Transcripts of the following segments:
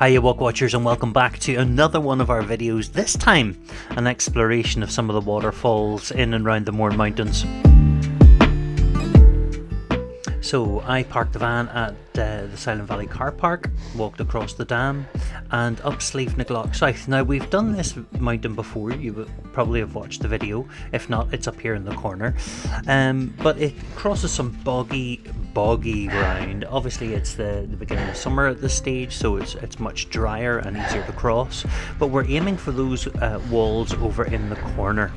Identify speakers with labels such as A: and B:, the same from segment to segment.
A: Hiya Walkwatchers, and welcome back to another one of our videos, this time an exploration of some of the waterfalls in and around the Mourne Mountains. So I parked the van at the Silent Valley car park, walked across the dam and up Sleeve South. Now we've done this mountain before, you would probably have watched the video, if not it's up here in the corner, but it crosses some boggy ground. Obviously it's the beginning of summer at this stage, so it's much drier and easier to cross, but we're aiming for those walls over in the corner.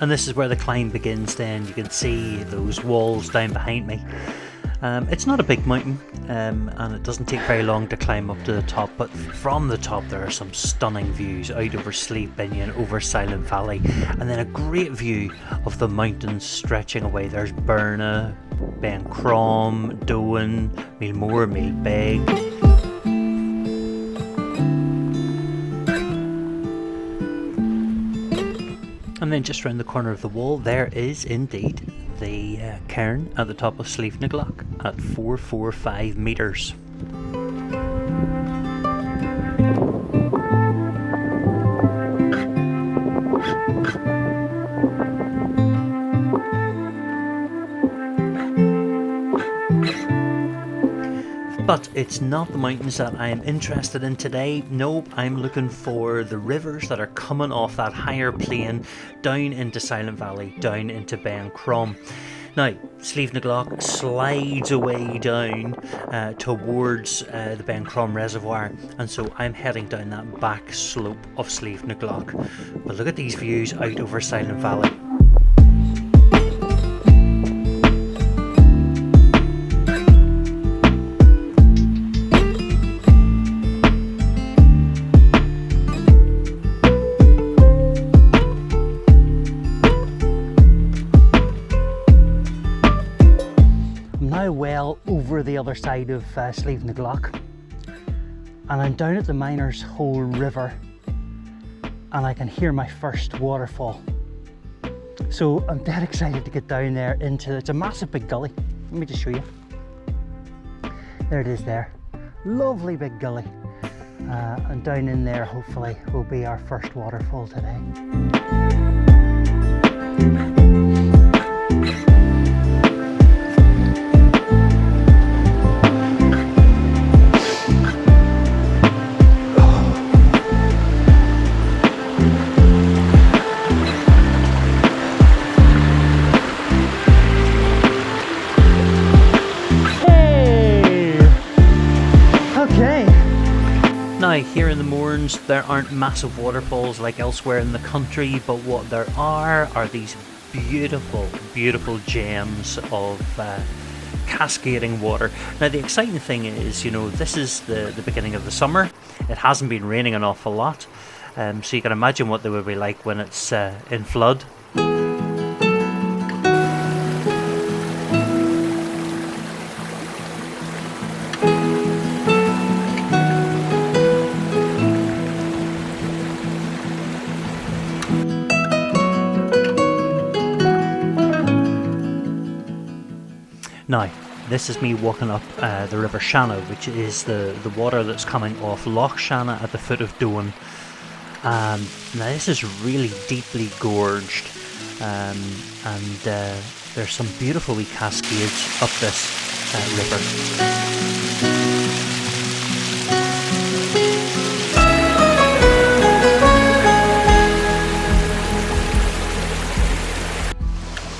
A: And this is where the climb begins then. You can see those walls down behind me. It's not a big mountain, and it doesn't take very long to climb up to the top, but from the top there are some stunning views out over Sleeve over Silent Valley, and then a great view of the mountains stretching away. There's Mournes, Crom, Doan, Mourne, Mournes. And then just around the corner of the wall there is indeed the cairn at the top of Sleeve at 445 metres. But it's not the mountains that I am interested in today. No, I'm looking for the rivers that are coming off that higher plane down into Silent Valley, down into Crom. Now, Sleeve slides away down towards the Crom reservoir, and so I'm heading down that back slope of Sleeve But look at these views out over Silent Valley. Well over the other side of Sleeve and I'm down at the Miners Hole River, and I can hear my first waterfall. So I'm dead excited to get down there into it's a massive big gully. Let me just show you. There it is there. Lovely big gully. And down in there hopefully will be our first waterfall today. Now, here in the Mournes, there aren't massive waterfalls like elsewhere in the country, but what there are these beautiful, beautiful gems of cascading water. Now, the exciting thing is, you know, this is the beginning of the summer. It hasn't been raining an awful lot, so you can imagine what they would be like when it's in flood. Now, this is me walking up the River Shanna, which is the water that's coming off Loch Shanna at the foot of Doan. Now this is really deeply gorged, and there's some beautiful wee cascades up this river.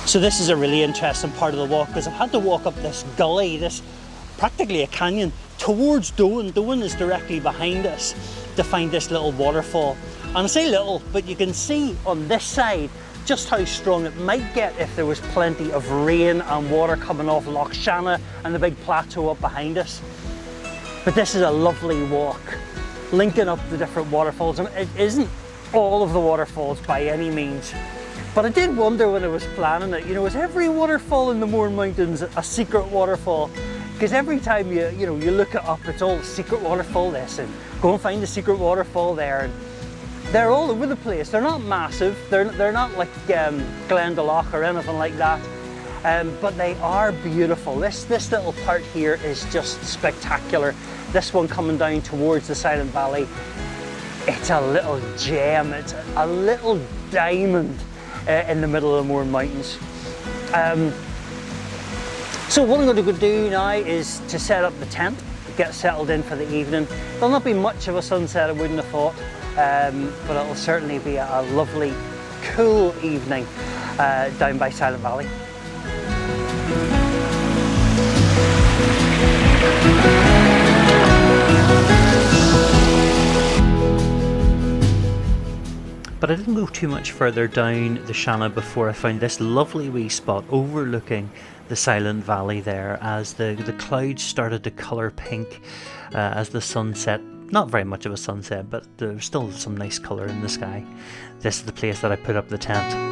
A: So this is a really interesting part of the walk, because I've had to walk up this gully, this practically a canyon, towards Doan. Doan is directly behind us, to find this little waterfall. And I say little, but you can see on this side just how strong it might get if there was plenty of rain and water coming off Loch Shanna and the big plateau up behind us. But this is a lovely walk, linking up the different waterfalls, and it isn't all of the waterfalls by any means.
B: But I did wonder when I was planning it, you know, is every waterfall in the Mourne Mountains a secret waterfall? Because every time you look it up, it's all secret waterfall this and go and find the secret waterfall there. And they're all over the place. They're not massive. They're not like Glendalough or anything like that. But they are beautiful. This little part here is just spectacular. This one coming down towards the Silent Valley, it's a little gem. It's a little diamond in the middle of the Mourne Mountains. So what I'm going to do now is to set up the tent, get settled in for the evening. There'll not be much of a sunset, I wouldn't have thought, but it'll certainly be a lovely, cool evening down by Silent Valley.
A: But I didn't go too much further down the Shanna before I found this lovely wee spot overlooking the Silent Valley there as the clouds started to colour pink as the sun set. Not very much of a sunset, but there's still some nice colour in the sky. This is the place that I put up the tent.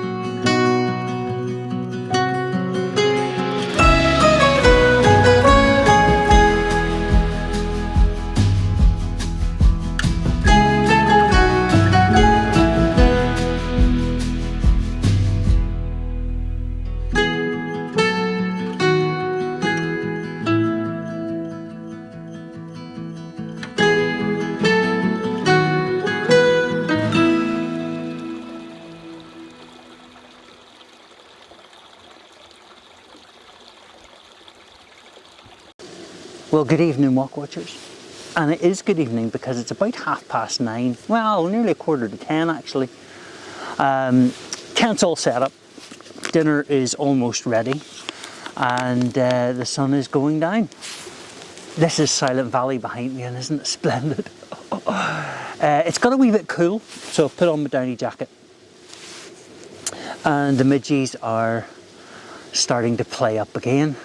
B: Well, good evening, Walkwatchers. And it is good evening because it's about 9:30. Well, nearly 9:45 actually. Tent's all set up. Dinner is almost ready. And the sun is going down. This is Silent Valley behind me, and isn't it splendid? It's got a wee bit cool, so I've put on my downy jacket. And the midges are starting to play up again.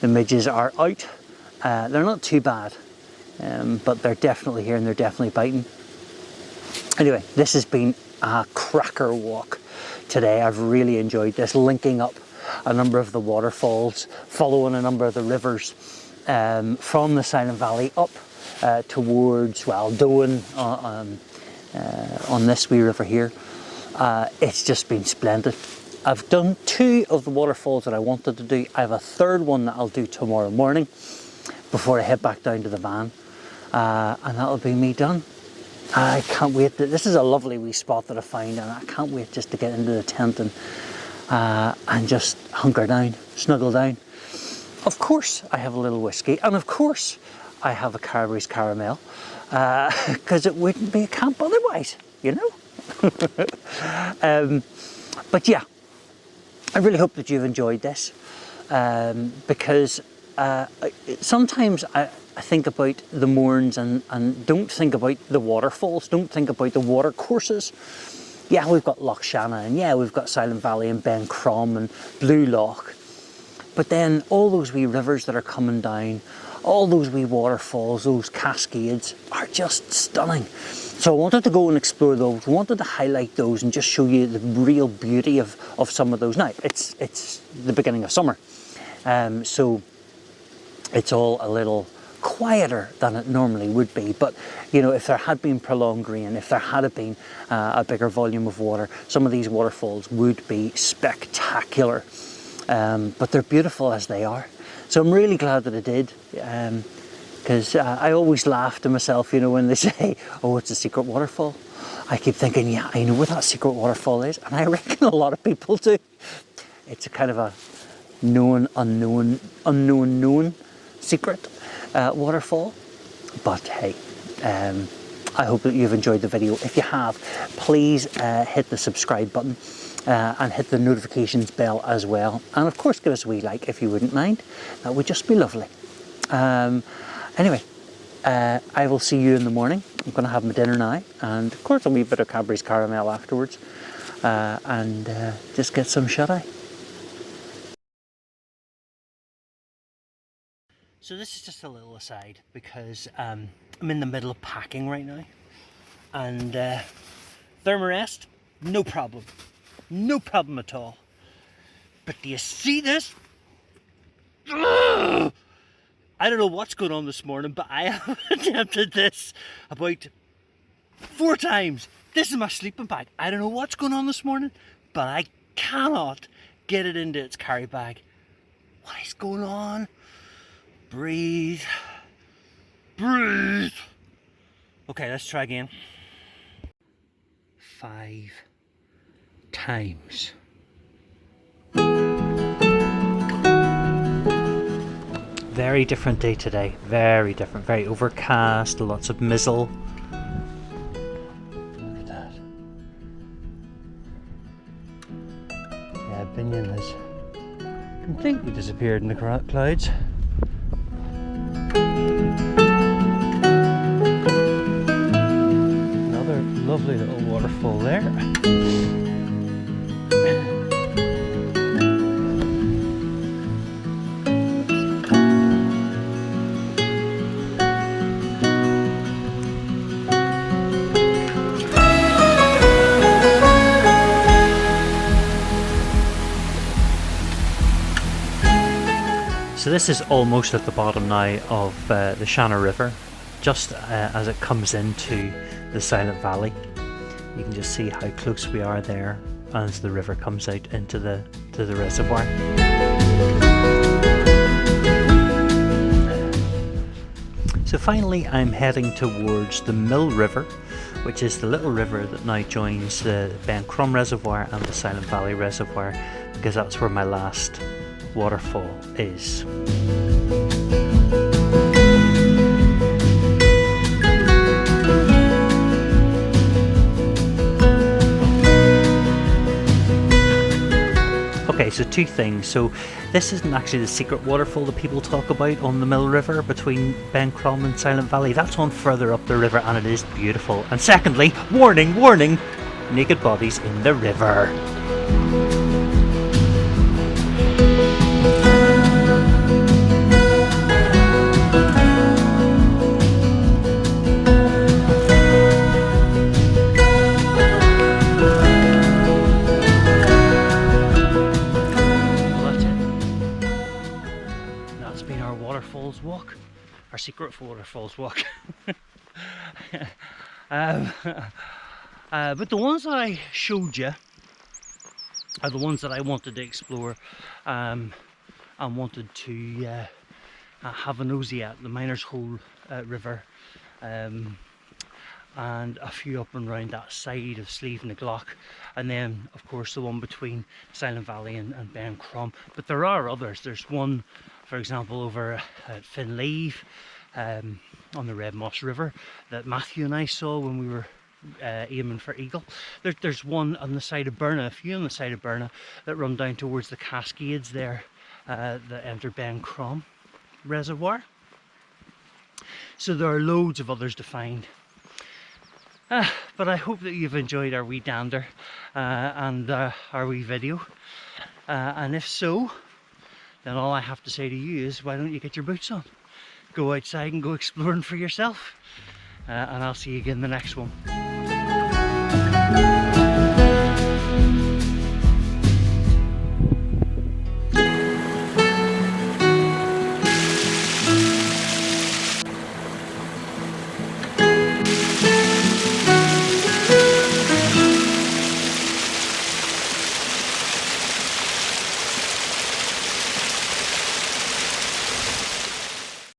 B: The midges are out. They're not too bad, but they're definitely here and they're definitely biting. Anyway, this has been a cracker walk today. I've really enjoyed this, linking up a number of the waterfalls, following a number of the rivers from the Silent Valley up towards, well, Doan on this wee river here. It's just been splendid. I've done 2 of the waterfalls that I wanted to do. I have a 3rd one that I'll do tomorrow morning before I head back down to the van, and that'll be me done. I can't wait. This is a lovely wee spot that I found, and I can't wait just to get into the tent and just hunker down, snuggle down. Of course I have a little whiskey, and of course I have a Cadbury's caramel, because it wouldn't be a camp otherwise, you know. But yeah, I really hope that you've enjoyed this, because sometimes I think about the Mournes and don't think about the waterfalls, don't think about the water courses. Yeah, we've got Loch Shanna, and yeah, we've got Silent Valley and Ben Crom and Blue Loch. But then all those wee rivers that are coming down, all those wee waterfalls, those cascades are just stunning. So I wanted to go and explore those, wanted to highlight those and just show you the real beauty of some of those. Now, it's the beginning of summer, so it's all a little quieter than it normally would be. But, you know, if there had been prolonged rain, if there had been a bigger volume of water, some of these waterfalls would be spectacular. But they're beautiful as they are. So I'm really glad that I did, because I always laugh to myself, you know, when they say, oh, it's a secret waterfall. I keep thinking, yeah, I know what that secret waterfall is, and I reckon a lot of people do. It's a kind of a known, unknown secret waterfall. But hey, I hope that you've enjoyed the video. If you have, please hit the subscribe button and hit the notifications bell as well. And of course, give us a wee like if you wouldn't mind. That would just be lovely. Anyway, I will see you in the morning. I'm going to have my dinner now, and of course a wee bit of Cadbury's caramel afterwards, and just get some shut-eye. So this is just a little aside, because I'm in the middle of packing right now, and thermarest, no problem.
A: No problem at all. But do you see this? Ugh! I don't know what's going on this morning, but I have attempted this about 4 times. This is my sleeping bag. I don't know what's going on this morning, but I cannot get it into its carry bag. What is going on? Breathe. Breathe. Okay, let's try again. 5 times. Very different day today. Very different. Very overcast. Lots of mizzle. Look at that. Yeah, Binion has completely disappeared in the clouds. Another lovely little waterfall there. So this is almost at the bottom now of the Shanna River, just as it comes into the Silent Valley. You can just see how close we are there as the river comes out into the reservoir. So finally I'm heading towards the Mill River, which is the little river that now joins the Crom Reservoir and the Silent Valley Reservoir, because that's where my last waterfall is. Okay, so 2 things. So this isn't actually the secret waterfall that people talk about on the Mill River between Crom and Silent Valley. That's on further up the river and it is beautiful. And secondly, warning, warning, naked bodies in the river. Walk, our secret waterfalls walk. But the ones that I showed you are the ones that I wanted to explore and wanted to have a nosy at. The Miners Hole River and a few up and round that side of Slieve na Gloch, and then of course the one between Silent Valley and Crom. But there are others. There's one, for example, over at Finleave on the Red Moss River that Matthew and I saw when we were aiming for eagle. There's one on the side of Burna, a few on the side of Burna that run down towards the Cascades there that enter Crom Reservoir. So there are loads of others to find. But I hope that you've enjoyed our wee dander and our wee video. And if so, then all I have to say to you is, why don't you get your boots on? Go outside and go exploring for yourself. And I'll see you again in the next one.